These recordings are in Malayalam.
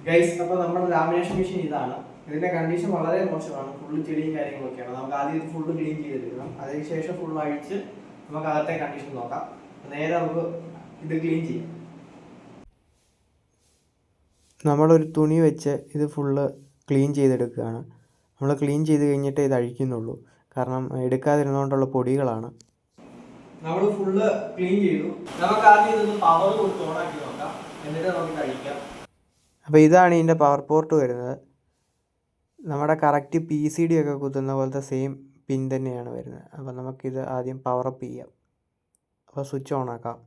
ഗൈസ്, അപ്പോൾ നമ്മുടെ ലാമിനേഷൻ മെഷീൻ ഇതാണ്. ഇതിന്റെ കണ്ടീഷൻ വളരെ മോശമാണ്. ഫുള്ള് ചെളിയും കാര്യങ്ങളൊക്കെയാണ്. നമുക്ക് ആദ്യം ഇത് ഫുള്ള് ക്ലീൻ ചെയ്തെടുക്കണം. അതിനുശേഷം ഫുൾ അഴിച്ച് നമുക്ക് അകത്തെ കണ്ടീഷൻ നോക്കാം. നേരെ നമുക്ക് ഇത് ക്ലീൻ ചെയ്യാം. നമ്മളൊരു തുണി വെച്ച് ഇത് ഫുള്ള് ക്ലീൻ ചെയ്തെടുക്കുകയാണ്. നമ്മൾ ക്ലീൻ ചെയ്ത് കഴിഞ്ഞിട്ട് ഇത് അഴിക്കുന്നുള്ളൂ. കാരണം എടുക്കാതിരുന്നുകൊണ്ടുള്ള പൊടികളാണ്. നമ്മൾ ഫുള്ള് ക്ലീൻ ചെയ്തു. നമുക്ക് ആദ്യം ഇതൊന്ന് പവർ കൊടുത്ത് ഓണാക്കി നോക്കാം. എന്നിട്ട് നമുക്ക് കഴിക്കാം. അപ്പോൾ ഇതാണ് ഇതിൻ്റെ പവർ പോർട്ട് വരുന്നത്. നമ്മുടെ കറക്റ്റ് PCD ഒക്കെ കുത്തുന്ന പോലത്തെ സെയിം പിൻ തന്നെയാണ് വരുന്നത്. അപ്പോൾ നമുക്കിത് ആദ്യം പവറപ്പ് ചെയ്യാം. അപ്പോൾ സ്വിച്ച് ഓൺ ആക്കാം.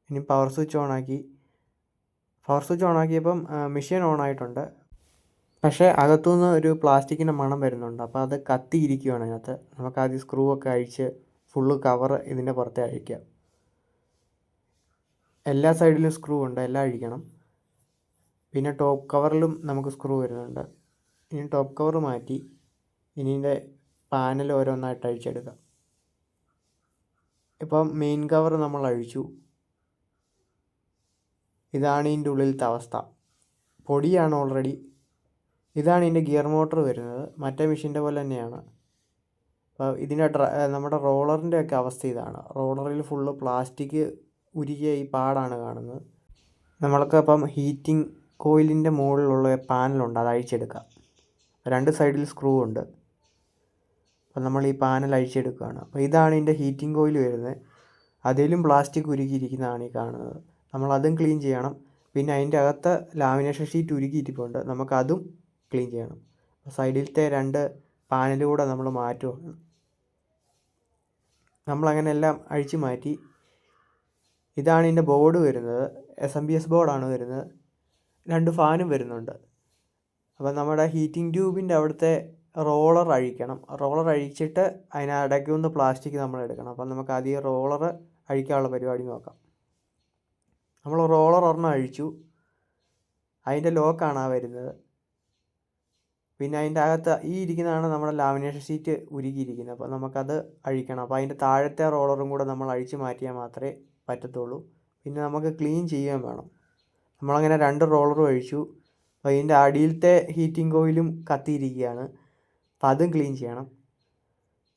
ഇനി പവർ സ്വിച്ച് ഓണാക്കിയപ്പം മെഷീൻ ഓൺ ആയിട്ടുണ്ട്. പക്ഷേ അകത്തുനിന്ന് ഒരു പ്ലാസ്റ്റിക്കിൻ്റെ മണം വരുന്നുണ്ട്. അപ്പോൾ അത് കത്തിയിരിക്കുകയാണ് അതിനകത്ത്. നമുക്ക് ആദ്യം സ്ക്രൂ ഒക്കെ അഴിച്ച് ഫുള്ള് കവർ ഇതിൻ്റെ പുറത്തെ അഴിക്കാം. എല്ലാ സൈഡിലും സ്ക്രൂ ഉണ്ട്, എല്ലാം അഴിക്കണം. പിന്നെ ടോപ്പ് കവറിലും നമുക്ക് സ്ക്രൂ വരുന്നുണ്ട്. ഇനി ടോപ്പ് കവർ മാറ്റി ഇതിൻ്റെ പാനൽ ഓരോന്നായിട്ട് അഴിച്ചെടുക്കാം. ഇപ്പം മെയിൻ കവർ നമ്മൾ അഴിച്ചു. ഇതാണ് ഇതിൻ്റെ ഉള്ളിലത്തെ അവസ്ഥ. പൊടിയാണ് ഓൾറെഡി. ഇതാണ് ഇതിൻ്റെ ഗിയർ മോട്ടർ വരുന്നത്. മറ്റേ മെഷീൻ്റെ പോലെ തന്നെയാണ്. അപ്പോൾ ഇതിൻ്റെ നമ്മുടെ റോളറിൻ്റെ ഒക്കെ അവസ്ഥ ഇതാണ്. റോളറിൽ ഫുള്ള് പ്ലാസ്റ്റിക് ഉരുകിയ ഈ പാടാണ് കാണുന്നത്. നമ്മൾക്ക് അപ്പം ഹീറ്റിംഗ് കോയിലിൻ്റെ മുകളിലുള്ള പാനലുണ്ട്, അത് അഴിച്ചെടുക്കാം. രണ്ട് സൈഡിൽ സ്ക്രൂ ഉണ്ട്. അപ്പം നമ്മൾ ഈ പാനൽ അഴിച്ചെടുക്കുകയാണ്. അപ്പോൾ ഇതാണ് ഇതിൻ്റെ ഹീറ്റിംഗ് കോയിൽ വരുന്നത്. അതിലും പ്ലാസ്റ്റിക് ഉരുകിയിരിക്കുന്നതാണ് ഈ കാണുന്നത്. നമ്മളതും ക്ലീൻ ചെയ്യണം. പിന്നെ അതിൻ്റെ അകത്ത് ലാമിനേഷൻ ഷീറ്റ് ഉരുകിയിരിപ്പുണ്ട്, നമുക്കതും ക്ലീൻ ചെയ്യണം. സൈഡിലത്തെ രണ്ട് പാനലുകൂടെ നമ്മൾ മാറ്റുകയാണ്. നമ്മളങ്ങനെ എല്ലാം അഴിച്ചു മാറ്റി. ഇതാണ് ഇതിൻ്റെ ബോർഡ് വരുന്നത്. SMPS ബോർഡാണ് വരുന്നത്. രണ്ട് ഫാനും വരുന്നുണ്ട്. അപ്പോൾ നമ്മുടെ ഹീറ്റിംഗ് ട്യൂബിൻ്റെ അവിടുത്തെ റോളർ അഴിക്കണം. റോളർ അഴിച്ചിട്ട് അതിനടയ്ക്കുന്ന പ്ലാസ്റ്റിക് നമ്മൾ എടുക്കണം. അപ്പം നമുക്ക് ആദ്യം റോളർ അഴിക്കാനുള്ള പരിപാടി നോക്കാം. നമ്മൾ റോളർ ഒരെണ്ണം അഴിച്ചു. അതിൻ്റെ ലോക്കാണ് വരുന്നത്. പിന്നെ അതിൻ്റെ അകത്ത് ഈ ഇരിക്കുന്നതാണ് നമ്മുടെ ലാമിനേഷൻ ഷീറ്റ് ഉരുകിയിരിക്കുന്നത്. അപ്പോൾ നമുക്കത് അഴിക്കണം. അപ്പോൾ അതിൻ്റെ താഴത്തെ റോളറും കൂടെ നമ്മൾ അഴിച്ച് മാറ്റിയാൽ മാത്രമേ പറ്റത്തുള്ളൂ. പിന്നെ നമുക്ക് ക്ലീൻ ചെയ്യുകയും വേണം. നമ്മളങ്ങനെ രണ്ട് റോളറും അഴിച്ചു. അപ്പോൾ ഇതിൻ്റെ അടിയിലത്തെ ഹീറ്റിംഗ് കോയിലും കത്തിയിരിക്കുകയാണ്. അപ്പോൾ അതും ക്ലീൻ ചെയ്യണം.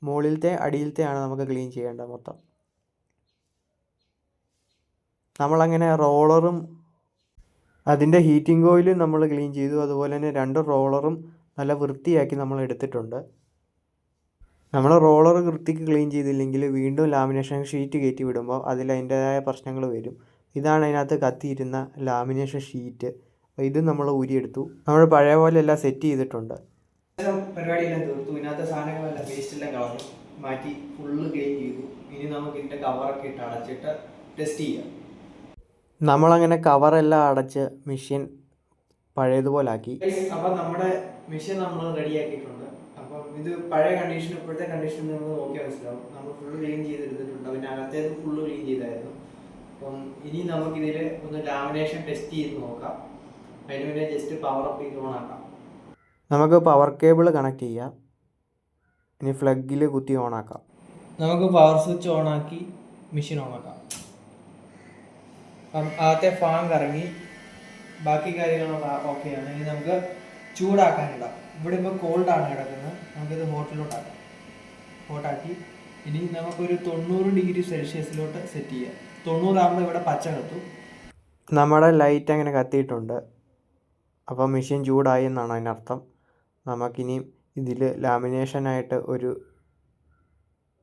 മുകളിലത്തെ അടിയിലത്തെയാണ് നമുക്ക് ക്ലീൻ ചെയ്യേണ്ടത് മൊത്തം. നമ്മളങ്ങനെ റോളറും അതിൻ്റെ ഹീറ്റിംഗ് കോയിലും നമ്മൾ ക്ലീൻ ചെയ്തു. അതുപോലെ തന്നെ രണ്ട് റോളറും നല്ല വൃത്തിയാക്കി നമ്മൾ എടുത്തിട്ടുണ്ട്. നമ്മൾ റോളർ വൃത്തിക്ക് ക്ലീൻ ചെയ്തില്ലെങ്കിൽ വീണ്ടും ലാമിനേഷൻ ഷീറ്റ് കയറ്റി വിടുമ്പോൾ അതിൻ്റേതായ പ്രശ്നങ്ങൾ വരും. ഇതാണ് അതിനകത്ത് കത്തിയിരുന്ന ലാമിനേഷൻ ഷീറ്റ്. അപ്പോൾ ഇത് നമ്മൾ ഊരിയെടുത്തു. നമ്മൾ പഴയ പോലെ എല്ലാം സെറ്റ് ചെയ്തിട്ടുണ്ട്. പരിപാടിയെല്ലാം തീർത്തു. ഇതിനകത്തെ സാധനങ്ങളെല്ലാം വേസ്റ്റെല്ലാം കളഞ്ഞു മാറ്റി ഫുള്ള് ക്ലീൻ ചെയ്തു. ഇനി നമുക്ക് ഇതിൻ്റെ കവറൊക്കെ ഇട്ട് അടച്ചിട്ട് ടെസ്റ്റ് ചെയ്യാം. നമ്മളങ്ങനെ കവറെല്ലാം അടച്ച് മെഷീൻ പഴയതുപോലെ ആക്കി. അപ്പം നമ്മുടെ മെഷീൻ നമ്മൾ റെഡിയാക്കിയിട്ടുണ്ട്. അപ്പം ഇത് പഴയ കണ്ടീഷൻ ഇപ്പോഴത്തെ കണ്ടീഷൻ നിങ്ങൾ നോക്കിയാൽ മനസ്സിലാവും. നമ്മൾ ഫുള്ള് ക്ലീൻ ചെയ്തെടുത്തിട്ടുണ്ട്. പിന്നെ അകത്തേത് ഫുള്ള് ക്ലീൻ ചെയ്തായിരുന്നു. അപ്പം ഇനി നമുക്കിതിൽ ഒന്ന് ലാമിനേഷൻ ടെസ്റ്റ് ചെയ്ത് നോക്കാം. അതിന് പിന്നെ ജസ്റ്റ് പവർ അപ്പ് ചെയ്ത് ഓണാക്കാം. നമുക്ക് പവർ കേബിൾ കണക്ട് ചെയ്യാം. ഇനി ഫ്ലഗിൽ കുത്തി ഓണാക്കാം. നമുക്ക് പവർ സ്വിച്ച് ഓണാക്കി മെഷീൻ ഓണാക്കാം. അപ്പം ആദ്യത്തെ ഫാൻ കറങ്ങി, ബാക്കി കാര്യങ്ങളൊക്കെ ഓക്കെയാണ്. ഇനി നമുക്ക് ചൂടാക്കാനിടാം. ഇവിടെ ഇപ്പോൾ കോൾഡാണ് കിടക്കുന്നത്. നമുക്കിത് ഹോട്ടിലോട്ടാക്കാം. ഹോട്ടാക്കി ഇനി നമുക്കൊരു 90 ഡിഗ്രി സെൽഷ്യസിലോട്ട് സെറ്റ് ചെയ്യാം. 90 ആകുമ്പോൾ ഇവിടെ പച്ച കത്തും. നമ്മുടെ ലൈറ്റ് അങ്ങനെ കത്തിയിട്ടുണ്ട്. അപ്പോൾ മെഷീൻ ചൂടായി എന്നാണ് അതിനർത്ഥം. നമുക്കിനി ഇതിൽ ലാമിനേഷനായിട്ട് ഒരു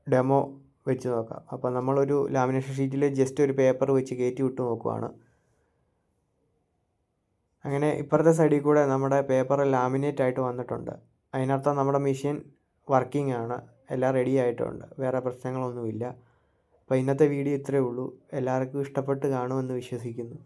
ഡെമോ വെച്ച് നോക്കാം. അപ്പോൾ നമ്മളൊരു ലാമിനേഷൻ ഷീറ്റിൽ ജസ്റ്റ് ഒരു പേപ്പർ വെച്ച് കയറ്റി വിട്ട് നോക്കുവാണ്. അങ്ങനെ ഇപ്പുറത്തെ സൈഡിൽ കൂടെ നമ്മുടെ പേപ്പർ ലാമിനേറ്റ് ആയിട്ട് വന്നിട്ടുണ്ട്. അതിനർത്ഥം നമ്മുടെ മെഷീൻ വർക്കിംഗ് ആണ്, എല്ലാം റെഡി ആയിട്ടുണ്ട്, വേറെ പ്രശ്നങ്ങളൊന്നുമില്ല. അപ്പോൾ ഇന്നത്തെ വീഡിയോ ഇത്രയേ ഉള്ളൂ. എല്ലാവർക്കും ഇഷ്ടപ്പെട്ട് കാണുമെന്ന് വിശ്വസിക്കുന്നു.